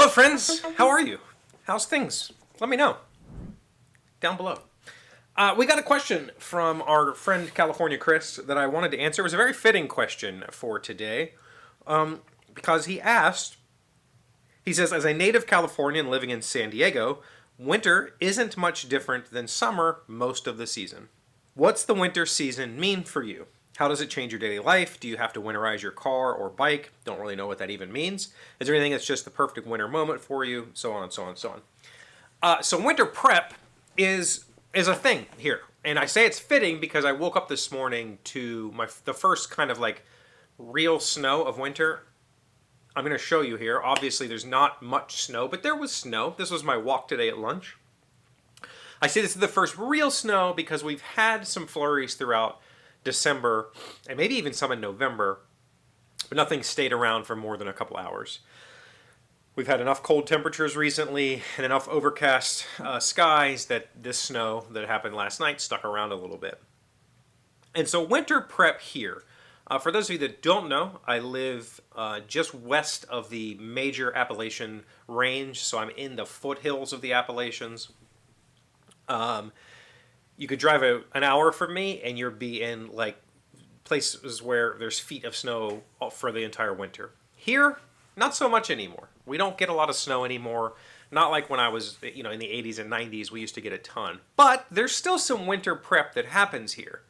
Hello, friends. How are you? How's things? Let me know down below. We got a question from our friend California Chris that I wanted to answer. It was a very fitting question for today because he asked, he says, as a native Californian living in San Diego, winter isn't much different than summer most of the season. What's the winter season mean for you? How does it change your daily life? Do you have to winterize your car or bike? Don't really know what that even means. Is there anything that's just the perfect winter moment for you? So on and so on and so on. So winter prep is a thing here. And I say it's fitting because I woke up this morning to the first kind of like real snow of winter. I'm going to show you here. Obviously, there's not much snow, but there was snow. This was my walk today at lunch. I say this is the first real snow because we've had some flurries throughout December, and maybe even some in November, but nothing stayed around for more than a couple hours. We've had enough cold temperatures recently and enough overcast skies that this snow that happened last night stuck around a little bit. And so winter prep here. For those of you that don't know, I live just west of the major Appalachian range, so I'm in the foothills of the Appalachians. You could drive an hour from me and you'll be in like places where there's feet of snow for the entire winter. Here, not so much anymore. We don't get a lot of snow anymore. Not like when I was, in the 80s and 90s, we used to get a ton. But there's still some winter prep that happens here.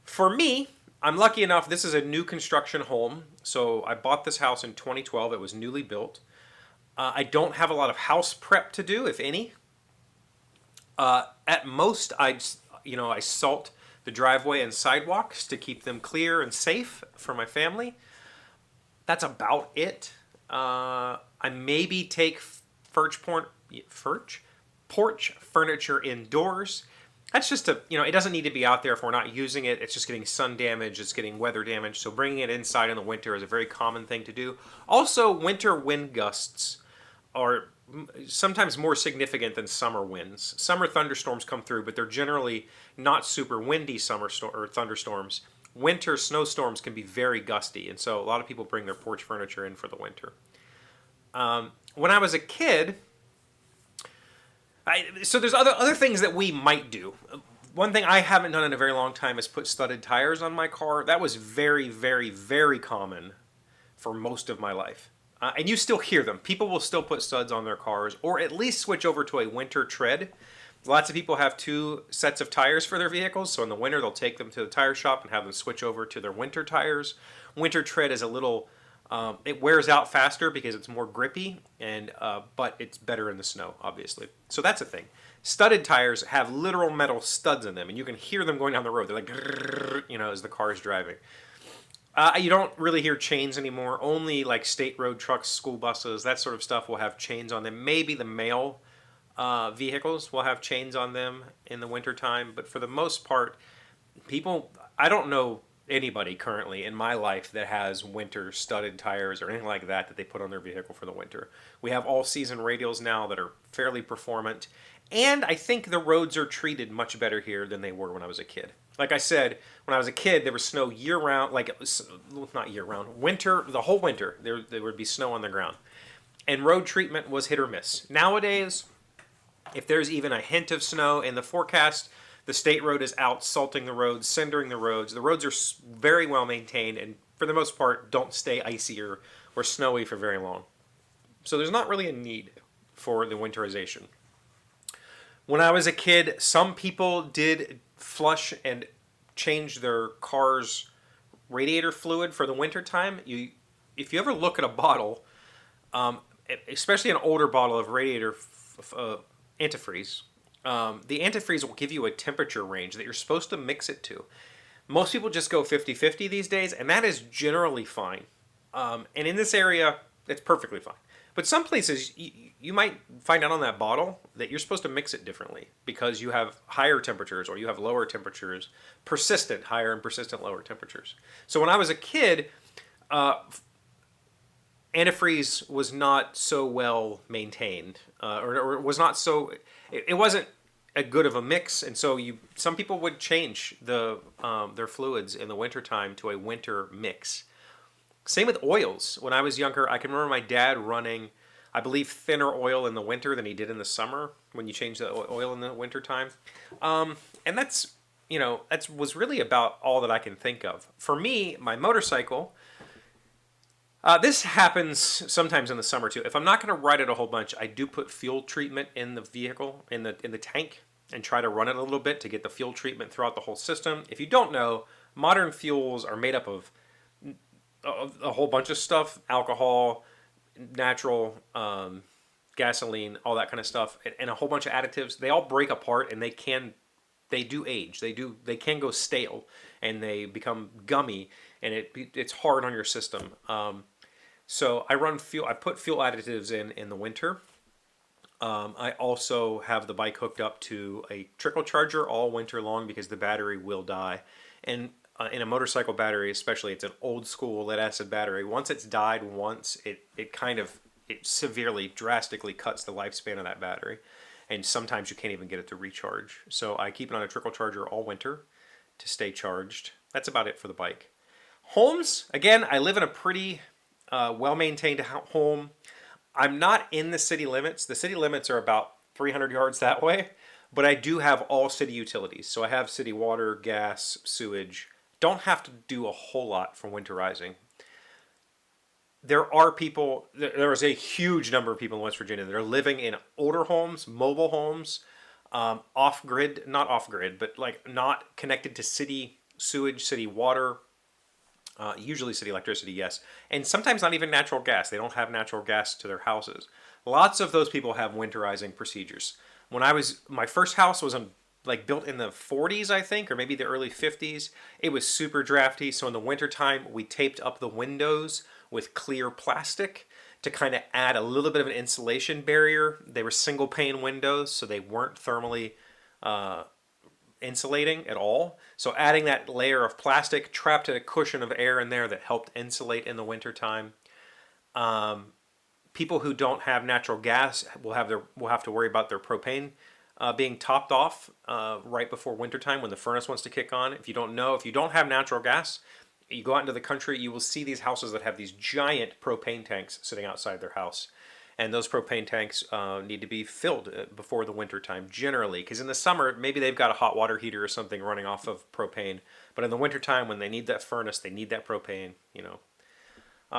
For me, I'm lucky enough, this is a new construction home. So I bought this house in 2012. It was newly built. I don't have a lot of house prep to do, if any. At most, I salt the driveway and sidewalks to keep them clear and safe for my family. That's about it. I maybe take porch furniture indoors. That's just it doesn't need to be out there if we're not using it. It's just getting sun damage. It's getting weather damage. So bringing it inside in the winter is a very common thing to do. Also, winter wind gusts are sometimes more significant than summer winds. Summer thunderstorms come through, but they're generally not super windy thunderstorms. Winter snowstorms can be very gusty, and so a lot of people bring their porch furniture in for the winter. When I was a kid, so there's other things that we might do. One thing I haven't done in a very long time is put studded tires on my car. That was very, very, very common for most of my life. And you still hear them. People will still put studs on their cars, or at least switch over to a winter tread. Lots of people have two sets of tires for their vehicles, so in the winter they'll take them to the tire shop and have them switch over to their winter tires. Winter tread is a little, it wears out faster because it's more grippy, but it's better in the snow, obviously. So that's a thing. Studded tires have literal metal studs in them, and you can hear them going down the road. They're like, as the car is driving. You don't really hear chains anymore. Only like state road trucks, school buses, that sort of stuff will have chains on them. Maybe the mail vehicles will have chains on them in the wintertime. But for the most part, I don't know anybody currently in my life that has winter studded tires or anything like that they put on their vehicle for the winter. We have all-season radials now that are fairly performant. And I think the roads are treated much better here than they were when I was a kid. Like I said, when I was a kid, there was snow year-round, not year-round, winter, the whole winter, there would be snow on the ground. And road treatment was hit or miss. Nowadays, if there's even a hint of snow in the forecast, the state road is out salting the roads, cindering the roads. The roads are very well maintained and, for the most part, don't stay icy or snowy for very long. So there's not really a need for the winterization. When I was a kid, some people did flush and change their car's radiator fluid for the winter time. If you ever look at a bottle, especially an older bottle of radiator antifreeze, the antifreeze will give you a temperature range that you're supposed to mix it to. Most people just go 50-50 these days, and that is generally fine. And in this area, it's perfectly fine. But some places, you might find out on that bottle that you're supposed to mix it differently because you have higher temperatures or you have lower temperatures, persistent higher and persistent lower temperatures. So when I was a kid, antifreeze was not so well maintained, or was not so. It wasn't a good of a mix, and so some people would change their fluids in the wintertime to a winter mix. Same with oils. When I was younger, I can remember my dad running I believe thinner oil in the winter than he did in the summer when you change the oil in the winter time. And that's, that was really about all that I can think of. For me, my motorcycle, this happens sometimes in the summer too. If I'm not going to ride it a whole bunch, I do put fuel treatment in the vehicle, in the tank, and try to run it a little bit to get the fuel treatment throughout the whole system. If you don't know, modern fuels are made up of a whole bunch of stuff: alcohol, natural gasoline, all that kind of stuff, and a whole bunch of additives. They all break apart, and they do age. They can go stale, and they become gummy, and it's hard on your system. So I run fuel. I put fuel additives in the winter. I also have the bike hooked up to a trickle charger all winter long because the battery will die. And in a motorcycle battery, especially, it's an old school lead acid battery. Once it's died once, it severely, drastically cuts the lifespan of that battery. And sometimes you can't even get it to recharge. So I keep it on a trickle charger all winter to stay charged. That's about it for the bike. Homes, again, I live in a pretty well-maintained home. I'm not in the city limits. The city limits are about 300 yards that way, but I do have all city utilities. So I have city water, gas, sewage. Don't have to do a whole lot for winterizing. There is a huge number of people in West Virginia that are living in older homes, mobile homes, off-grid, not off-grid, but like not connected to city sewage, city water, usually city electricity, yes. And sometimes not even natural gas. They don't have natural gas to their houses. Lots of those people have winterizing procedures. My first house was built in the 40s, I think, or maybe the early 50s. It was super drafty. So in the wintertime, we taped up the windows with clear plastic to kind of add a little bit of an insulation barrier. They were single pane windows, so they weren't thermally insulating at all. So adding that layer of plastic trapped a cushion of air in there that helped insulate in the wintertime. People who don't have natural gas will have to worry about their propane being topped off right before wintertime when the furnace wants to kick on. If you don't have natural gas, you go out into the country, you will see these houses that have these giant propane tanks sitting outside their house. And those propane tanks need to be filled before the winter time, generally. Because in the summer, maybe they've got a hot water heater or something running off of propane. But in the winter time, when they need that furnace, they need that propane,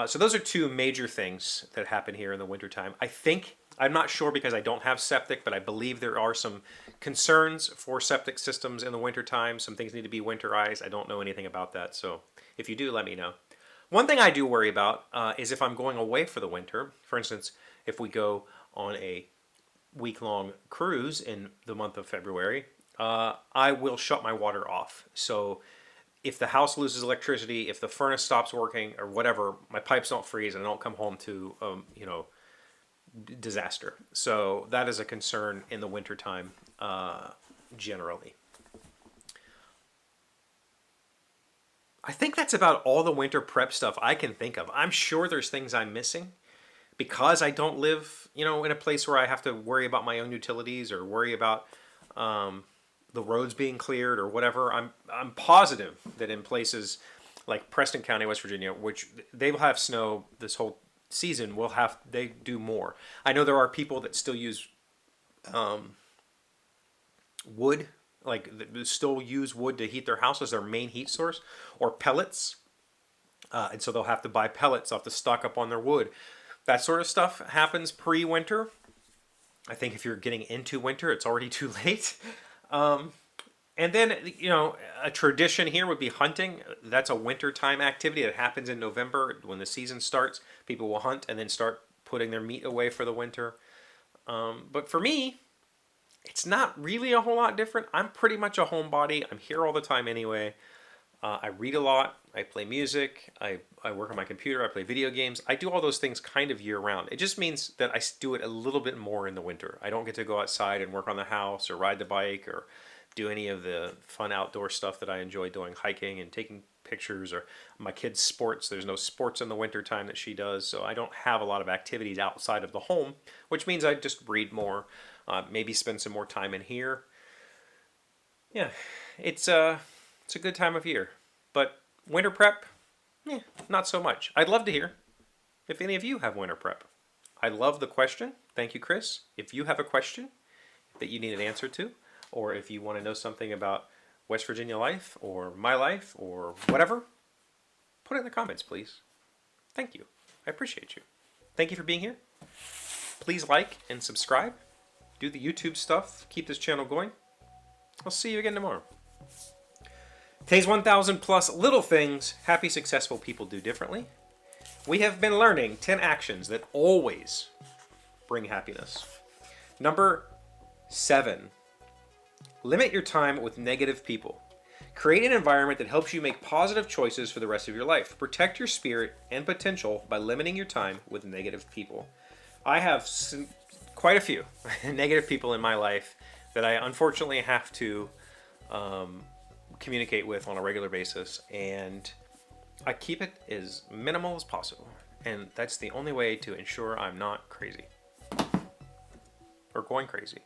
So those are two major things that happen here in the wintertime. I'm not sure because I don't have septic, but I believe there are some concerns for septic systems in the wintertime. Some things need to be winterized. I don't know anything about that. So if you do, let me know. One thing I do worry about is if I'm going away for the winter. For instance, if we go on a week-long cruise in the month of February, I will shut my water off. So if the house loses electricity, if the furnace stops working or whatever, my pipes don't freeze and I don't come home to, disaster. So that is a concern in the wintertime generally. I think that's about all the winter prep stuff I can think of. I'm sure there's things I'm missing because I don't live, in a place where I have to worry about my own utilities or worry about the roads being cleared or whatever. I'm positive that in places like Preston County, West Virginia, which they will have snow this whole season, they do more. I know there are people that still use wood, still use wood to heat their house as their main heat source, or pellets. And so they'll have to buy pellets, they'll have to stock up on their wood. That sort of stuff happens pre-winter. I think if you're getting into winter, it's already too late. And then, a tradition here would be hunting. That's a wintertime activity that happens in November when the season starts. People will hunt and then start putting their meat away for the winter. But for me, it's not really a whole lot different. I'm pretty much a homebody. I'm here all the time anyway. I read a lot. I play music. I work on my computer. I play video games. I do all those things kind of year round. It just means that I do it a little bit more in the winter. I don't get to go outside and work on the house or ride the bike or do any of the fun outdoor stuff that I enjoy doing, hiking and taking pictures, or my kid's sports. There's no sports in the winter time that she does, so I don't have a lot of activities outside of the home, which means I just read more, maybe spend some more time in here. Yeah, it's a good time of year, but winter prep, not so much. I'd love to hear if any of you have winter prep. I love the question. Thank you, Chris. If you have a question that you need an answer to, or if you want to know something about West Virginia life or my life or whatever, put it in the comments, please. Thank you. I appreciate you. Thank you for being here. Please like and subscribe. Do the YouTube stuff. Keep this channel going. I'll see you again tomorrow. Today's 1,000 plus little things happy, successful people do differently. We have been learning 10 actions that always bring happiness. Number 7, limit your time with negative people. Create an environment that helps you make positive choices for the rest of your life. Protect your spirit and potential by limiting your time with negative people. I have quite a few negative people in my life that I unfortunately have to communicate with on a regular basis, and I keep it as minimal as possible. And that's the only way to ensure I'm not crazy or going crazy.